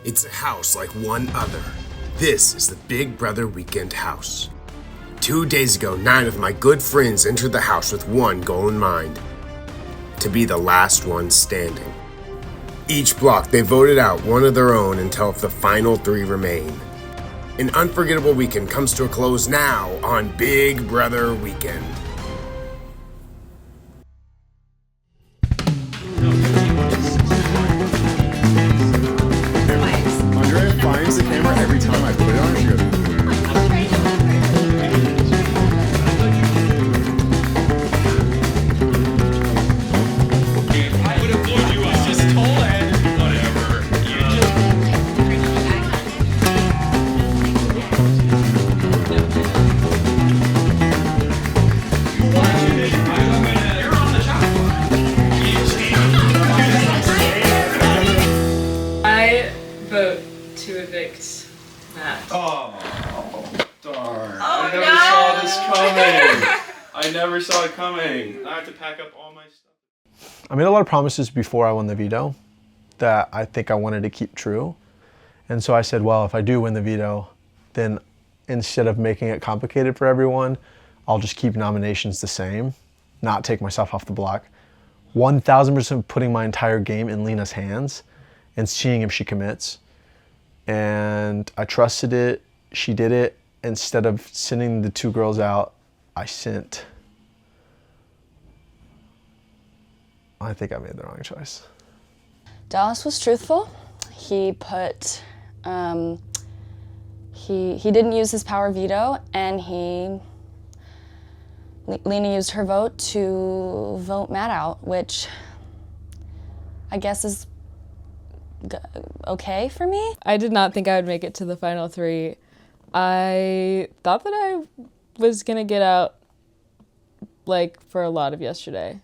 It's a house like one other. This is the Big Brother Weekend house. 2 days ago, 9 of my good friends entered the house with one goal in mind: to be the last one standing. Each block, they voted out one of their own until the final 3 remain. An unforgettable weekend comes to a close now on Big Brother Weekend. Andrea finds the camera every time I put it on. She goes, I would have blown you up. Just told it. Whatever. You're on the shot clock. I vote to evict Matt. Oh, darn. Oh, I never saw it coming. I have to pack up all my stuff. I made a lot of promises before I won the veto that I think I wanted to keep true. And so I said, well, if I do win the veto, then instead of making it complicated for everyone, I'll just keep nominations the same, not take myself off the block. 1,000% putting my entire game in Lena's hands and seeing if she commits. And I trusted it. She did it. Instead of sending the 2 girls out, I think I made the wrong choice. Dallas was truthful. He put, he didn't use his power veto, and Lena used her vote to vote Matt out, which I guess is okay for me. I did not think I would make it to the final 3. I thought that I was gonna get out like for a lot of yesterday.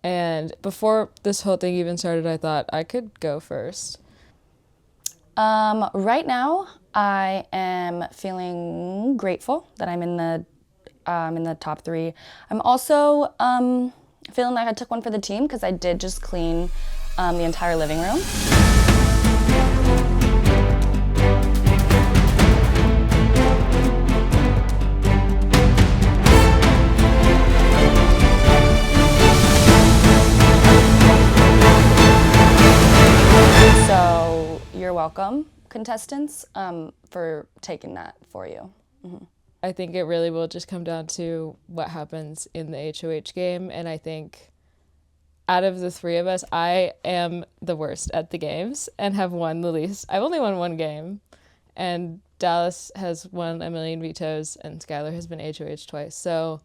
And before this whole thing even started, I thought I could go first. Right now, I am feeling grateful that I'm in the top 3. I'm also feeling like I took one for the team because I did just clean the entire living room. So you're welcome, contestants, for taking that for you. Mm-hmm. I think it really will just come down to what happens in the HOH game, and I think out of the 3 of us, I am the worst at the games and have won the least. I've only won 1 game, and Dallas has won a million vetoes, and Skylar has been HOH twice. So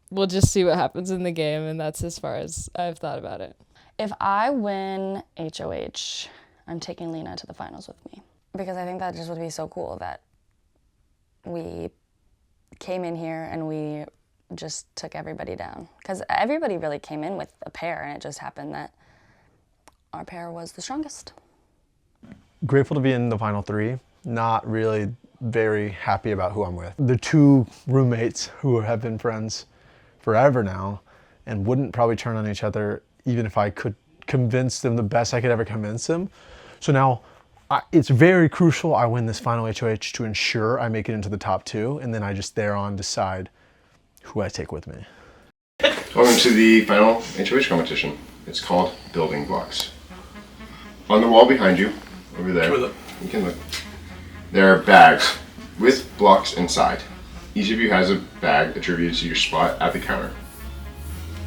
we'll just see what happens in the game, and that's as far as I've thought about it. If I win HOH, I'm taking Lena to the finals with me, because I think that just would be so cool that we came in here and we just took everybody down. Because everybody really came in with a pair, and it just happened that our pair was the strongest. Grateful to be in the final 3. Not really very happy about who I'm with. The 2 roommates who have been friends forever now and wouldn't probably turn on each other even if I could convince them the best I could ever convince them. So now it's very crucial I win this final HOH to ensure I make it into the top 2, and then I just thereon decide who I take with me. welcome to the final HOH competition. It's called Building Blocks. On the wall behind you, over there, you can look. There are bags with blocks inside. Each of you has a bag attributed to your spot at the counter.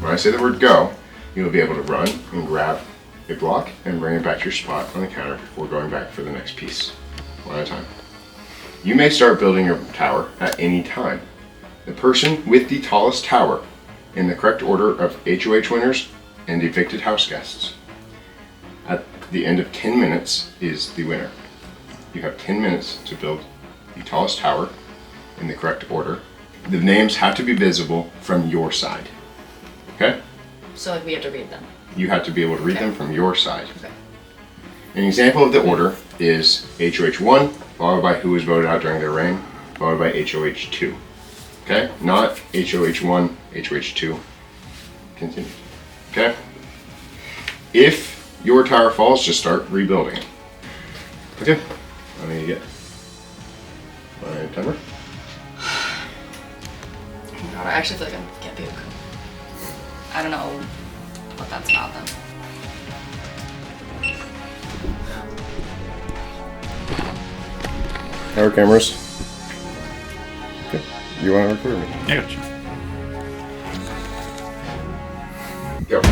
When I say the word go, you'll be able to run and grab a block and bring it back to your spot on the counter before going back for the next piece, one at a time. You may start building your tower at any time. The person with the tallest tower, in the correct order of HOH winners and evicted house guests, at the end of 10 minutes is the winner. You have 10 minutes to build the tallest tower in the correct order. The names have to be visible from your side. Okay? So like we have to read them. You have to be able to read them from your side. Okay. An example of the order is HOH 1, followed by who was voted out during their reign, followed by HOH 2. Okay? Not HOH 1, HOH 2. Continue. Okay? If your tower falls, just start rebuilding it. Okay, I'm gonna get my timer. Oh God, I actually feel like I can't puke. I don't know what that's about then. Power cameras. Okay, you want to record me? I got you. Go.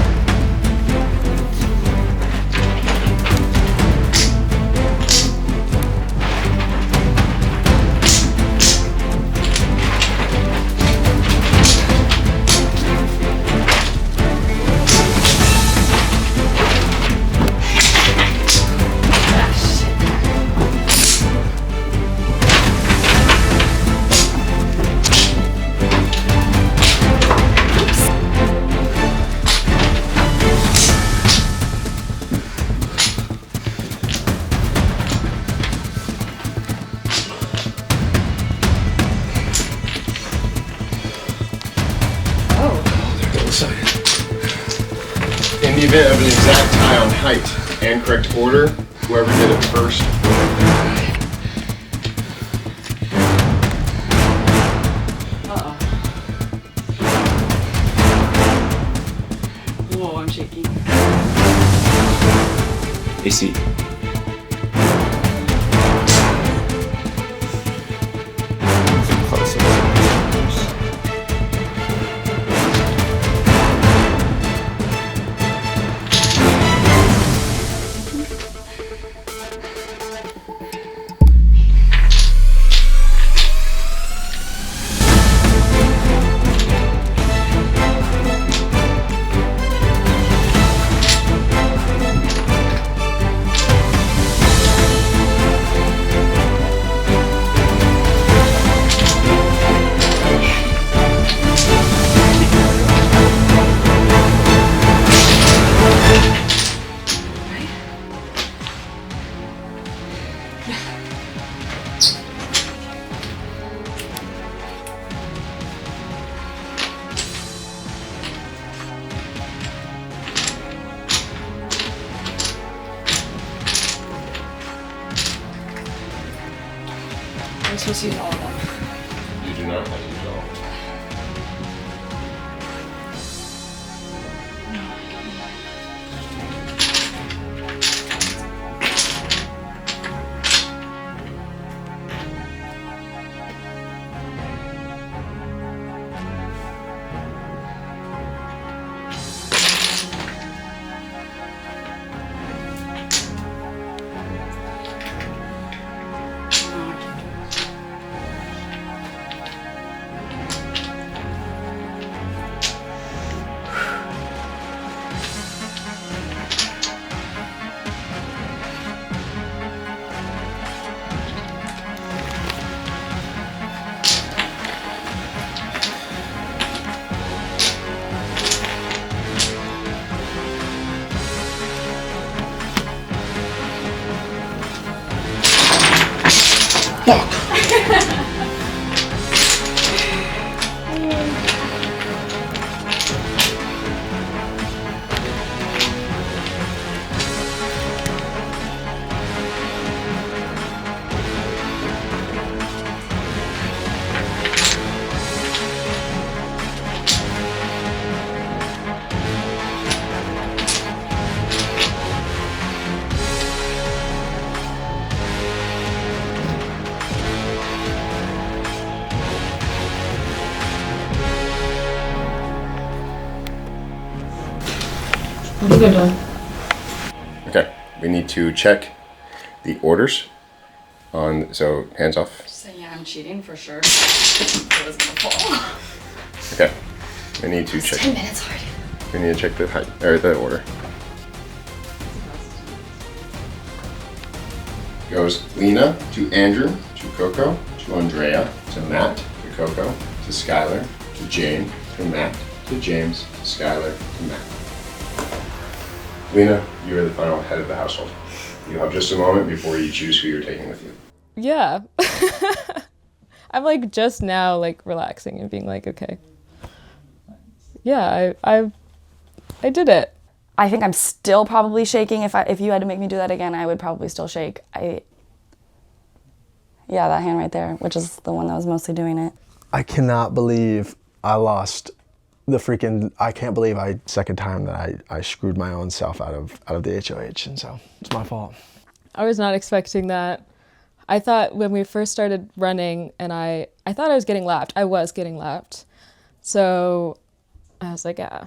In the event of an exact tie on height and correct order, whoever did it first. Whoa, I'm shaking. AC. I'm supposed to use all of them. You do not have to use all. I think I'm done. Okay, we need to check the orders on, so hands off. Just saying, yeah, I'm cheating for sure. It was gonna fall. Okay, we need to check. 10 minutes already. We need to check the height, or the order. Goes Lena to Andrew to Coco to Andrea to Matt to Coco to Skylar to Jane to Matt to James to Skylar to Matt. Lena, you are the final head of the household. You have just a moment before you choose who you're taking with you. Yeah. I'm like just now like relaxing and being like, okay. Yeah, I did it. I think I'm still probably shaking. If you had to make me do that again, I would probably still shake. Yeah, that hand right there, which is the one that was mostly doing it. I cannot believe I lost the freaking, I can't believe second time that I screwed my own self out of the HOH, and so it's my fault. I was not expecting that. I thought when we first started running and I thought I was getting lapped. I was getting lapped. So I was like, yeah.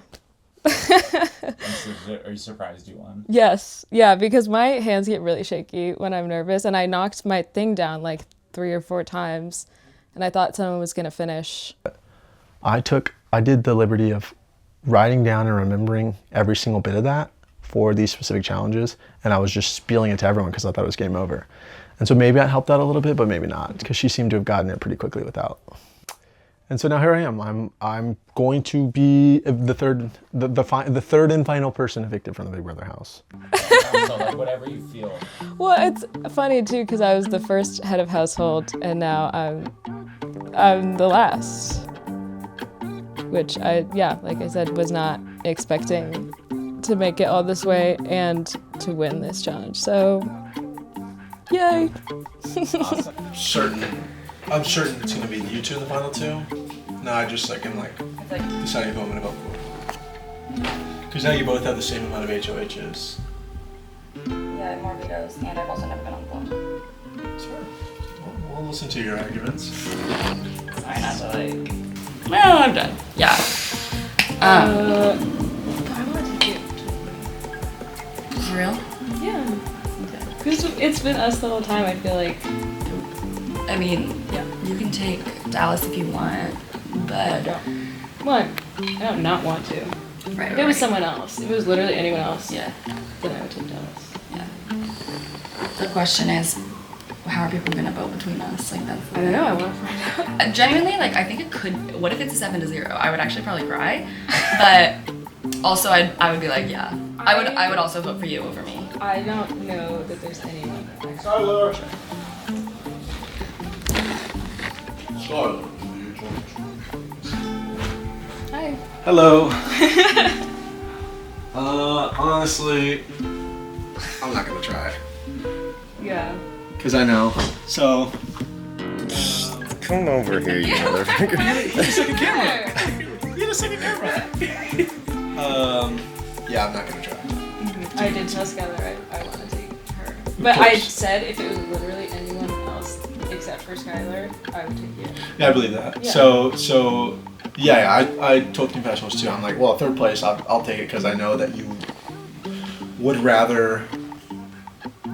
Are you surprised you won? Yes. Yeah, because my hands get really shaky when I'm nervous, and I knocked my thing down like 3 or 4 times, and I thought someone was going to finish. I did the liberty of writing down and remembering every single bit of that for these specific challenges, and I was just spieling it to everyone because I thought it was game over. And so maybe that helped out a little bit, but maybe not, because she seemed to have gotten it pretty quickly without. And so now here I am. I'm going to be the third and final person evicted from the Big Brother house. So like whatever you feel. Well, it's funny too because I was the first head of household, and now I'm the last, which like I said, was not expecting to make it all this way and to win this challenge. So, yay! Awesome. I'm certain it's gonna be you two in the final 2. No, I just am deciding who I'm gonna vote for. Because now you both have the same amount of HOHs. Yeah, more vetoes, and I've also never been on the phone. Sure. We'll listen to your arguments. Sorry, not to No, I'm done. Yeah. I want to take it. For real? Yeah. Because it's been us the whole time, I feel like. I mean, Yeah. you can take Dallas if you want, but Well, I don't not want to. right. If it was someone else, if it was literally anyone else, Yeah. then I would take Dallas. Yeah. The question is, how are people gonna vote between us? Like that's. I don't know, I want to find out. Genuinely, like I think it could. What if it's a 7-0? I would actually probably cry, but also I would be like, yeah. I would also vote for you over me. I don't know that there's anyone. Skylar. Hi. Hello. Honestly, I'm not gonna try. Yeah. Because I know. So. Come over here, you motherfucker. Get a second camera. Get a second camera. Yeah, I'm not gonna try. I did tell Skylar I want to take her. But I said if it was literally anyone else except for Skylar, I would take you. Yeah, I believe that. Yeah. So I told confessionals too. I'm like, well, third place, I'll take it because I know that you would rather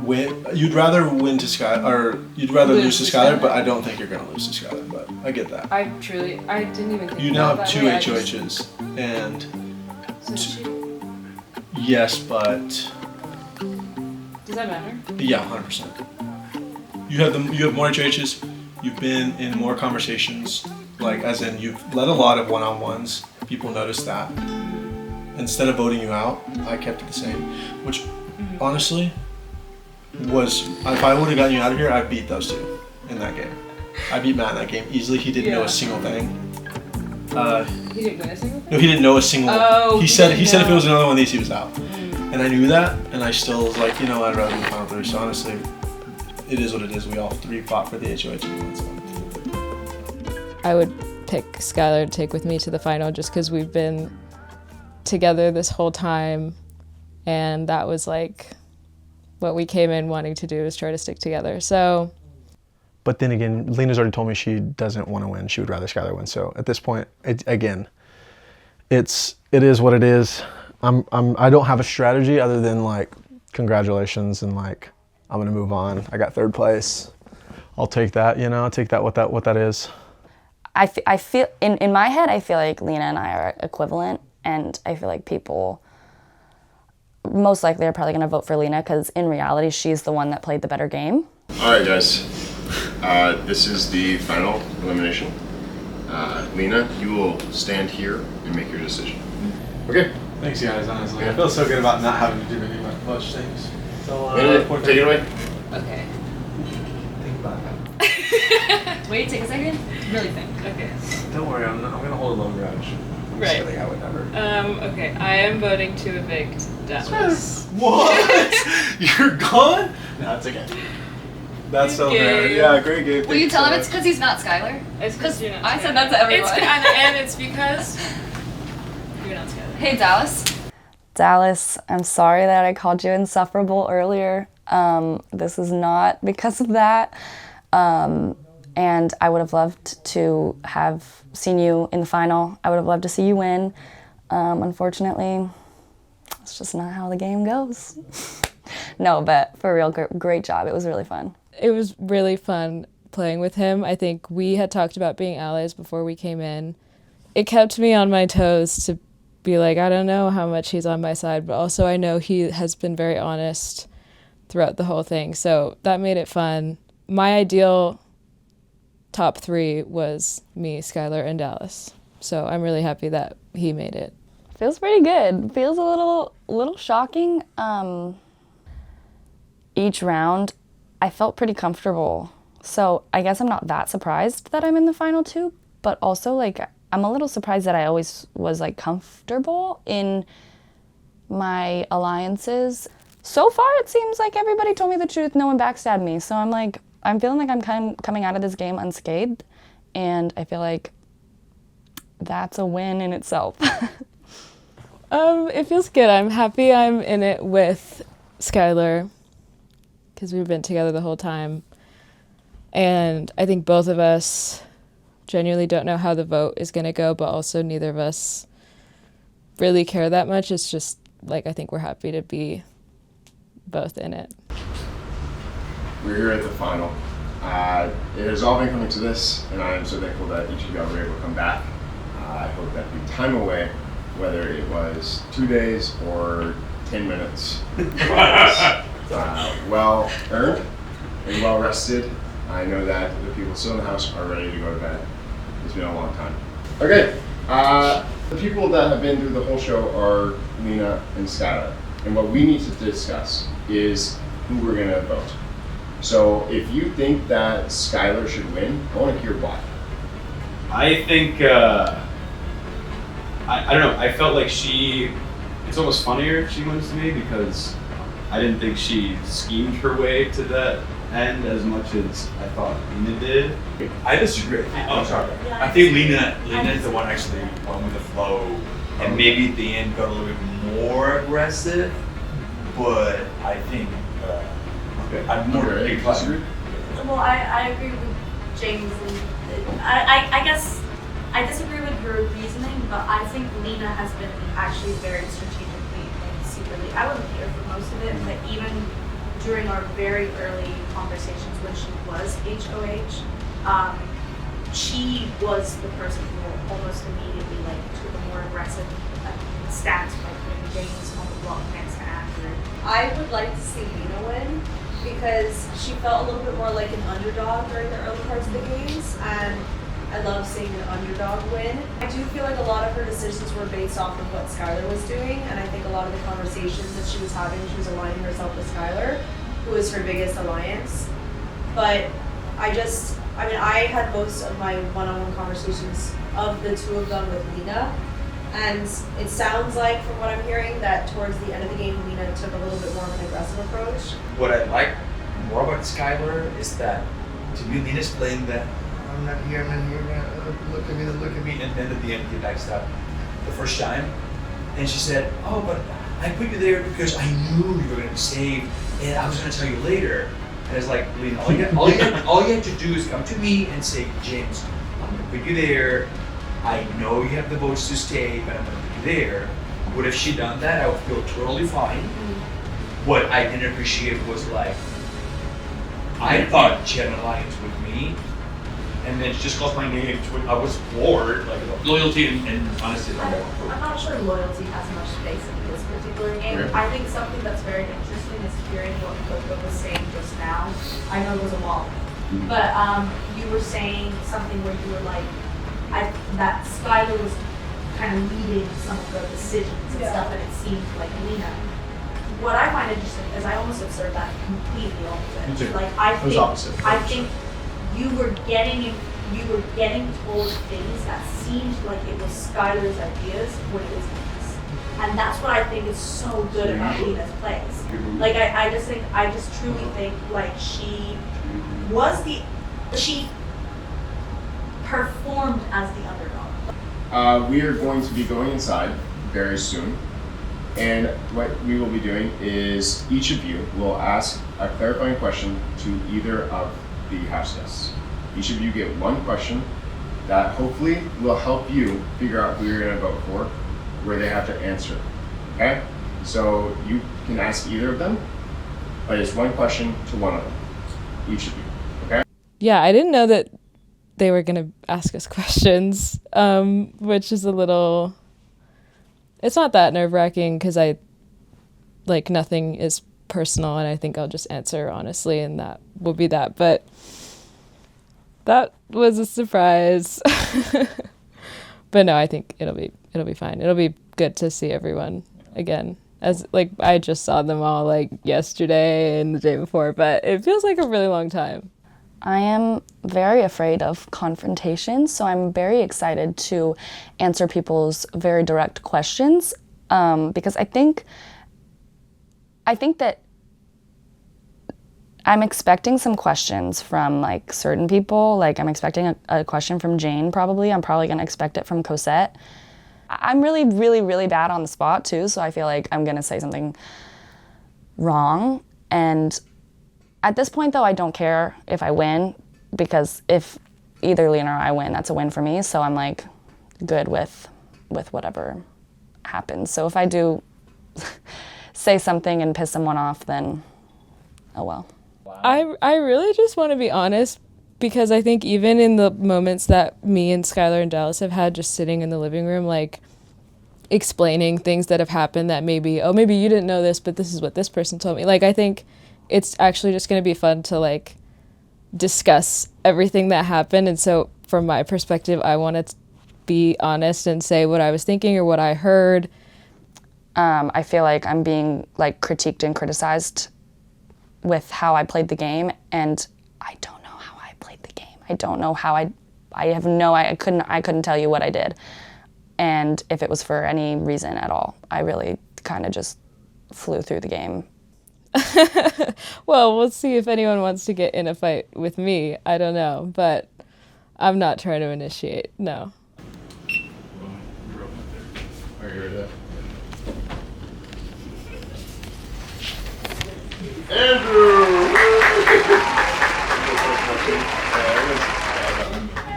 win. You'd rather win to Skylar, or you'd rather lose to Skylar, but I don't think you're gonna lose to Skylar. But I get that. I didn't even think You now about have that 2 way. I just- HOHs, and So she- yes, but does that matter? yeah, 100%. You have more HOHs. You've been in more conversations, like as in you've led a lot of one-on-ones. People notice that. Instead of voting you out, I kept it the same, which honestly was, if I would have gotten you out of here, I'd beat those 2 in that game. I beat Matt in that game easily. He didn't know Yeah. a single thing. He didn't win a single thing? No, he didn't know a single. Oh, he said didn't if it know. was another one of these, he was out. And I knew that, and I still was like, I'd rather do the final 3. So honestly, it is what it is. We all 3 fought for the HOH and we won. So. I would pick Skylar to take with me to the final just because we've been together this whole time, and that was like what we came in wanting to do, is try to stick together. So But then again, Lena's already told me she doesn't want to win. She would rather Skylar win. So at this point, it is what it is. I don't have a strategy other than like congratulations and like I'm gonna move on. I got 3rd place. I'll take that. I'll take that what that is. I feel in my head I feel like Lena and I are equivalent, and I feel like people most likely are probably going to vote for Lena because in reality she's the one that played the better game. All right, guys. This is the final elimination. Lena, you will stand here and make your decision. Okay. Thanks, guys. Honestly, I feel so good about not having to do any much things. So Lena, take it away. okay. Think about that. Wait, take a second. Really think. Okay. Don't worry, I'm gonna hold a low grudge. Right. Silly, I would never. Okay, I am voting to evict Dallas. What? You're gone? No, it's okay. That's so fair. Gabe. Yeah, great game. Will you tell him it's because he's not Skylar? It's because you're not. I said Skylar. that to everyone. And it's because you're not Skylar. Hey, Dallas. Dallas, I'm sorry that I called you insufferable earlier. This is not because of that. And I would have loved to have seen you in the final. I would have loved to see you win. Unfortunately, it's just not how the game goes. No, but for real, great job. It was really fun. It was really fun playing with him. I think we had talked about being allies before we came in. It kept me on my toes to be like, I don't know how much he's on my side, but also I know he has been very honest throughout the whole thing. So that made it fun. My ideal top 3 was me, Skylar, and Dallas. So I'm really happy that he made it. Feels pretty good. Feels a little shocking. Each round, I felt pretty comfortable. So I guess I'm not that surprised that I'm in the final 2, but also like I'm a little surprised that I always was like comfortable in my alliances. So far, it seems like everybody told me the truth. No one backstabbed me. So I'm feeling like I'm coming out of this game unscathed, and I feel like that's a win in itself. It feels good. I'm happy I'm in it with Skylar because we've been together the whole time. And I think both of us genuinely don't know how the vote is going to go, but also neither of us really care that much. It's just like I think we're happy to be both in it. We're here at the final. It has all been coming to this, and I am so thankful that each of y'all were able to come back. I hope that the time away, whether it was 2 days or 10 minutes, was well earned and well rested. I know that the people still in the house are ready to go to bed. It's been a long time. Okay, the people that have been through the whole show are Lena and Skylar. And what we need to discuss is who we're gonna vote. So if you think that Skylar should win, I wanna hear why. I think, I don't know, I felt like it's almost funnier if she wins to me because I didn't think she schemed her way to that end as much as I thought Lena did. I disagree. Oh, sorry. I think Lena is the one actually went with the flow, and maybe at the end got a little bit more aggressive. But I think I'm more inclined. Well, I agree with James. I guess I disagree with your reasoning, but I think Lena has been actually very strategically and secretly. I wasn't here for most of it, but even during our very early conversations when she was HOH, she was the person who almost immediately took a more aggressive stance by putting James on the block next to Andrew. I would like to see Lena win because she felt a little bit more like an underdog during the early parts of the games, and I love seeing an underdog win. I do feel like a lot of her decisions were based off of what Skylar was doing, and I think a lot of the conversations that she was having, she was aligning herself with Skylar, who is her biggest alliance. But I had most of my one-on-one conversations of the two of them with Lena, and it sounds like, from what I'm hearing, that towards the end of the game, Lena took a little bit more of an aggressive approach. What I like more about Skylar is that, to me, Lena's playing that I'm not here, look at me, and then at the end he backstabbed the first time, and she said, oh, but I put you there because I knew you were going to be saved, and I was going to tell you later. And it's like, Lena, all you have to do is come to me and say, James, I'm going to put you there. I know you have the votes to stay, but I'm going to put you there. What if she done that? I would feel totally fine. What I didn't appreciate was I thought she had an alliance with me, and then she just calls my name. I was floored, loyalty and honesty. I'm not sure loyalty has much space in this particular game. Yeah. I think something that's very interesting is hearing what Coco was saying just now. I know it was a while, but you were saying something where you were like, that Skylar was kind of leading some of the decisions and stuff, and it seemed like Lena. What I find interesting is I almost observed that completely opposite. Me too. I It was opposite. think you were getting you were getting told things that seemed like it was Skylar's ideas when it was Lena's. And that's what I think is so good about Lena's plays. Like I just truly think like she performed as the underdog. We are going to be going inside very soon. And what we will be doing is each of you will ask a clarifying question to either of the house guests. Each of you get one question that hopefully will help you figure out who you're going to vote for, where they have to answer. Okay? So you can ask either of them, but it's one question to one of them, each of you. Okay? Yeah, I didn't know that they were going to ask us questions, which is a little... It's not that nerve-wracking because nothing is personal, and I think I'll just answer honestly, and that will be that. But that was a surprise. But no, I think it'll be fine. It'll be good to see everyone again. As I just saw them all yesterday and the day before, but it feels like a really long time. I am very afraid of confrontation, so I'm very excited to answer people's very direct questions, because I think that I'm expecting some questions from certain people. I'm expecting a question from Jane probably. I'm probably going to expect it from Cosette. I'm really, really, really bad on the spot too, so I feel like I'm going to say something wrong. And at this point, though, I don't care if I win, because if either Lena or I win, that's a win for me. So I'm good with whatever happens. So if I do say something and piss someone off, then oh well. I really just want to be honest, because I think even in the moments that me and Skylar and Dallas have had just sitting in the living room, explaining things that have happened that maybe you didn't know this, but this is what this person told me. I think it's actually just going to be fun to discuss everything that happened. And so from my perspective, I want to be honest and say what I was thinking or what I heard. I feel like I'm being critiqued and criticized with how I played the game, and I don't know how I played the game. I don't know how I couldn't tell you what I did. And if it was for any reason at all, I really kind of just flew through the game. Well, we'll see if anyone wants to get in a fight with me. I don't know, but I'm not trying to initiate, no. Are you ready? Andrew!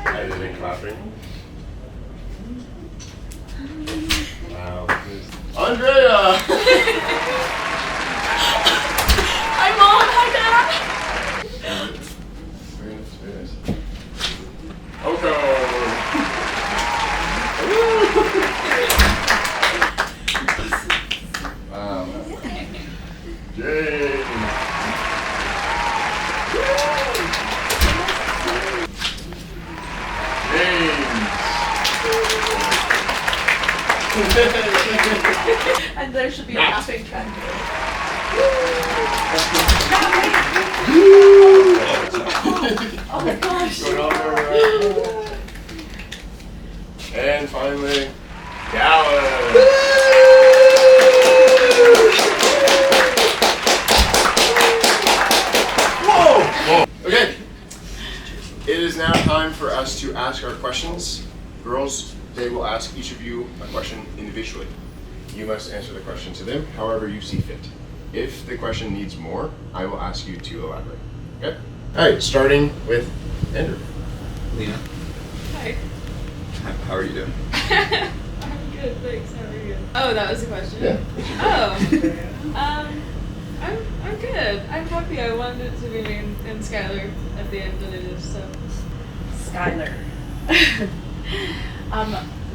Editing, clapping. Wow. Andrea! Hi, Mom. Hi, Dad. Very nice. Okay. Wow. James. And there should be a laughing track here. Oh my gosh. And finally, Dallas. Whoa! Okay. It is now time for us to ask our questions. Girls, they will ask each of you a question individually. You must answer the question to them however you see fit. If the question needs more, I will ask you to elaborate. Okay? Alright, starting with Andrew. Lena, Hi. how are you doing? I'm good, thanks. How are you? Oh, that was the question? Yeah. Oh. I'm good. I'm happy. I wanted it to be me and Skylar at the end, and it is, so. Skylar.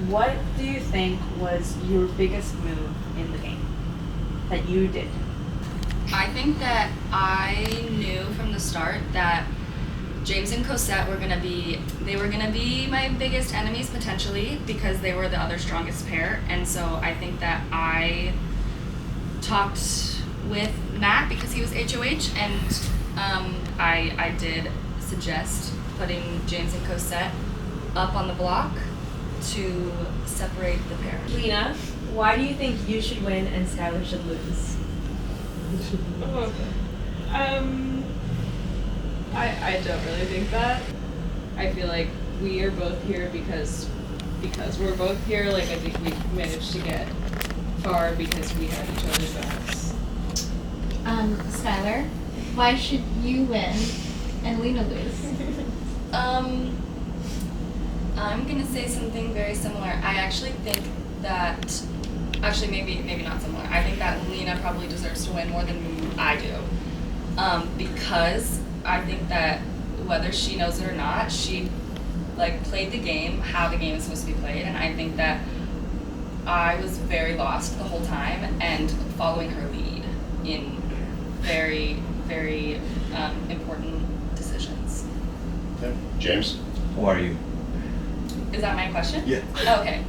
What do you think was your biggest move in the game that you did? I think that I knew from the start that James and Cosette were gonna be my biggest enemies potentially, because they were the other strongest pair. And so I think that I talked with Matt because he was HOH, and I did suggest putting James and Cosette up on the block to separate the pair. Lena, why do you think you should win and Skylar should lose? I don't really think that. I feel like we are both here because we're both here. Like, I think we've managed to get far because we have each other's backs. Skylar, why should you win and Lena lose? I'm gonna say something very similar. I actually think that, maybe not similar. I think that Lena probably deserves to win more than I do, because I think that whether she knows it or not, she played the game how the game is supposed to be played, and I think that I was very lost the whole time and following her lead in very, very important decisions. Okay. James? Who are you? Is that my question? Yeah. Okay.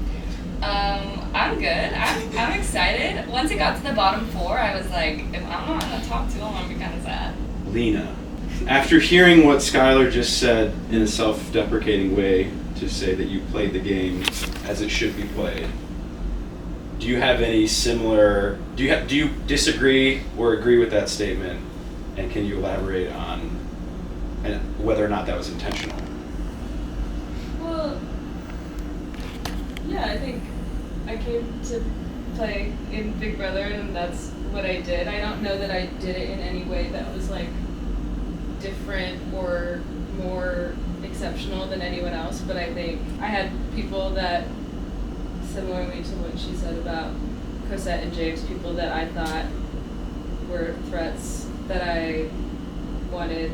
I'm good. I'm excited. Once it got to the bottom 4, I was like, if I'm not in the top 2, I'm gonna be kind of sad. Lena, after hearing what Skylar just said in a self-deprecating way to say that you played the game as it should be played, do you have any similar? Do you disagree or agree with that statement? And can you elaborate on whether or not that was intentional? Well, yeah, I think I came to play in Big Brother, and that's what I did. I don't know that I did it in any way that was different or more exceptional than anyone else, but I think I had people that, similarly to what she said about Cosette and James, people that I thought were threats that I wanted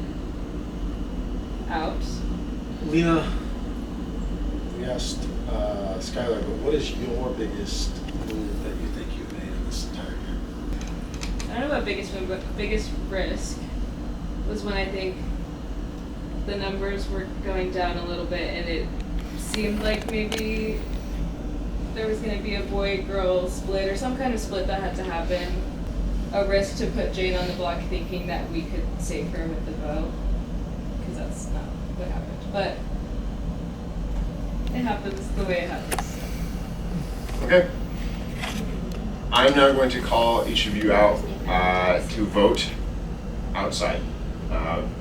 out. Lena, we asked Skylar, but what is your biggest move that you think you've made in this entire game? I don't know about biggest move, but biggest risk was when I think the numbers were going down a little bit, and it seemed like maybe there was going to be a boy-girl split or some kind of split that had to happen. A risk to put Jane on the block, thinking that we could save her with the vote, because that's not what happened. But it happens the way it happens. Okay. I'm now going to call each of you out to vote outside.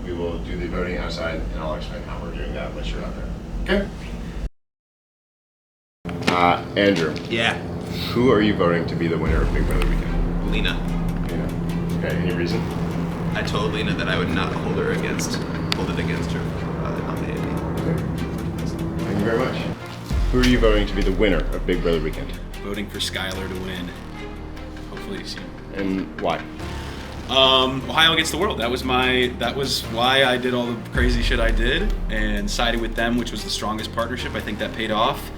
We will do the voting outside, and I'll explain how we're doing that once you're out there. Okay? Andrew. Yeah. Who are you voting to be the winner of Big Brother Weekend? Lena. Lena. Okay, any reason? I told Lena that I would not hold it against her for nominating me. Okay. Thank you very much. Who are you voting to be the winner of Big Brother Weekend? Voting for Skylar to win. Hopefully, soon. And why? Ohio Against the World. That was why I did all the crazy shit I did and sided with them, which was the strongest partnership. I think that paid off.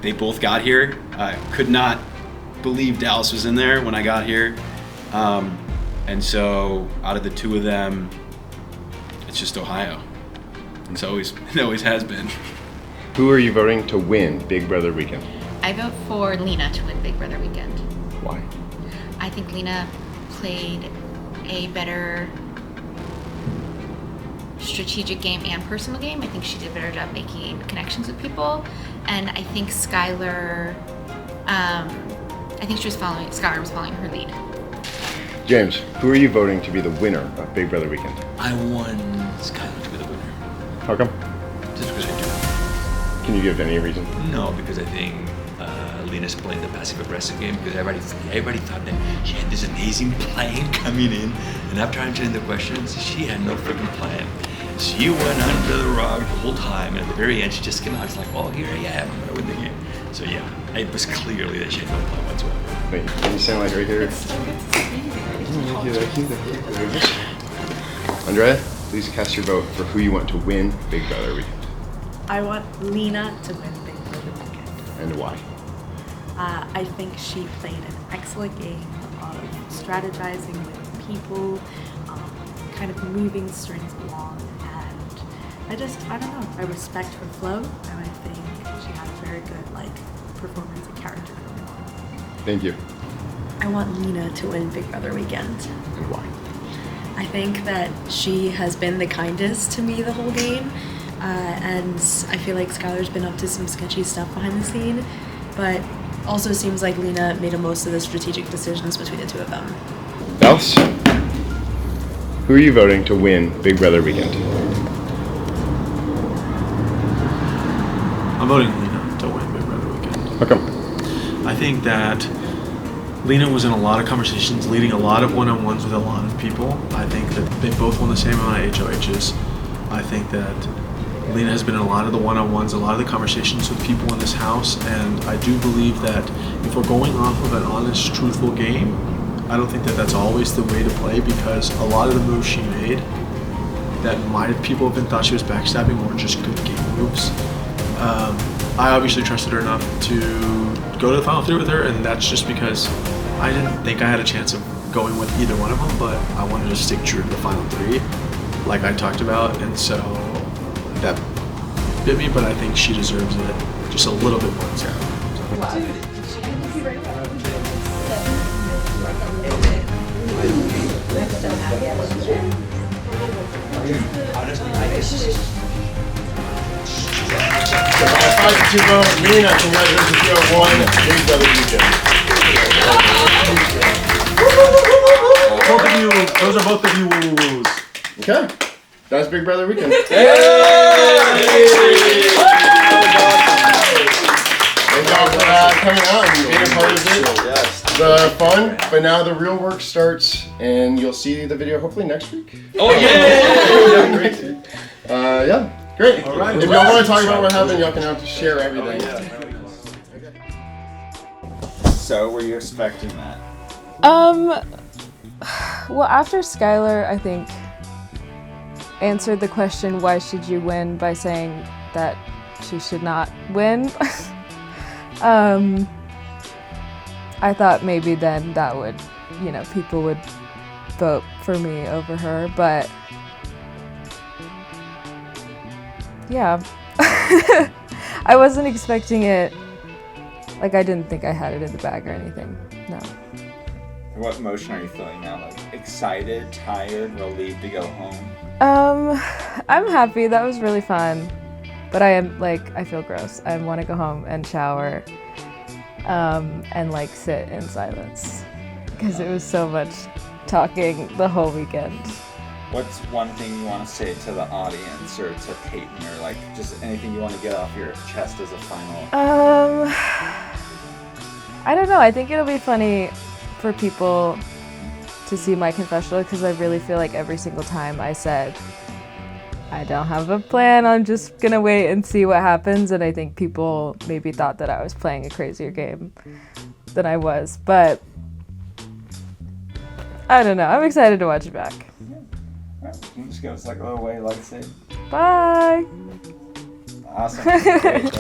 They both got here. I could not believe Dallas was in there when I got here. And so out of the two of them, it's just Ohio. It always has been. Who are you voting to win Big Brother Weekend? I vote for Lena to win Big Brother Weekend. Why? I think Lena played a better strategic game and personal game. I think she did a better job making connections with people. And I think Skylar was following her lead. James, who are you voting to be the winner of Big Brother Weekend? I want Skylar to be the winner. How come? Just because I Can you give any reason? do. No, because I think Lena's playing the passive-aggressive game because everybody thought that she had this amazing plan coming in, and after answering the questions, she had no freaking plan. She went under the rug the whole time, and at the very end, she just came out. It's like, oh, here I am, I'm gonna win the game. So yeah, it was clearly that she had no plan whatsoever. Wait, can you stand like right here? Andrea, please cast your vote for who you want to win Big Brother Weekend. I want Lena to win Big Brother Weekend. And why? I think she played an excellent game of strategizing with people, kind of moving strings along, and I don't know, I respect her flow, and I think she had a very good, performance and character going on. Thank you. I want Lena to win Big Brother Weekend. And why? I think that she has been the kindest to me the whole game, and I feel like Skylar's been up to some sketchy stuff behind the scene, but also seems like Lena made most of the strategic decisions between the two of them. Else? Who are you voting to win Big Brother Weekend? I'm voting Lena to win Big Brother Weekend. How come? I think that Lena was in a lot of conversations, leading a lot of one-on-ones with a lot of people. I think that they both won the same amount of HOHs. I think that Lena has been in a lot of the one-on-ones, a lot of the conversations with people in this house, and I do believe that if we're going off of an honest, truthful game, I don't think that that's always the way to play, because a lot of the moves she made that might have people have been thought she was backstabbing were just good game moves. I obviously trusted her enough to go to the final three with her, and that's just because I didn't think I had a chance of going with either one of them, but I wanted to stick true to the final three, like I talked about, and so that bit me, but I think she deserves it just a little bit more. By a 5-2 vote, Lena, congratulations, you have won Big Brother Weekend. Both of you, those are both of you woo-woos. Okay, that's Big Brother Weekend. Thank y'all for coming out and being a part of it. The fun, but now the real work starts, and you'll see the video hopefully next week. Oh yeah! Great. Yeah, great. All right. If y'all want to talk about what happened, y'all can have to share everything. So, were you expecting that? Well, after Skylar, I think, answered the question, why should you win, by saying that she should not win, I thought maybe then that would, people would vote for me over her, but yeah. I wasn't expecting it, like I didn't think I had it in the bag or anything, no. What emotion are you feeling now? Like excited, tired, relieved to go home? I'm happy, that was really fun, but I feel gross. I want to go home and shower, and sit in silence, because it was so much talking the whole weekend. What's one thing you want to say to the audience or to Peyton, or just anything you want to get off your chest as a final? I don't know. I think it'll be funny for people to see my confessional, because I really feel like every single time I said, I don't have a plan, I'm just gonna wait and see what happens, and I think people maybe thought that I was playing a crazier game than I was, but I don't know. I'm excited to watch it back. Just give us a little way, say. Bye! Awesome. Great,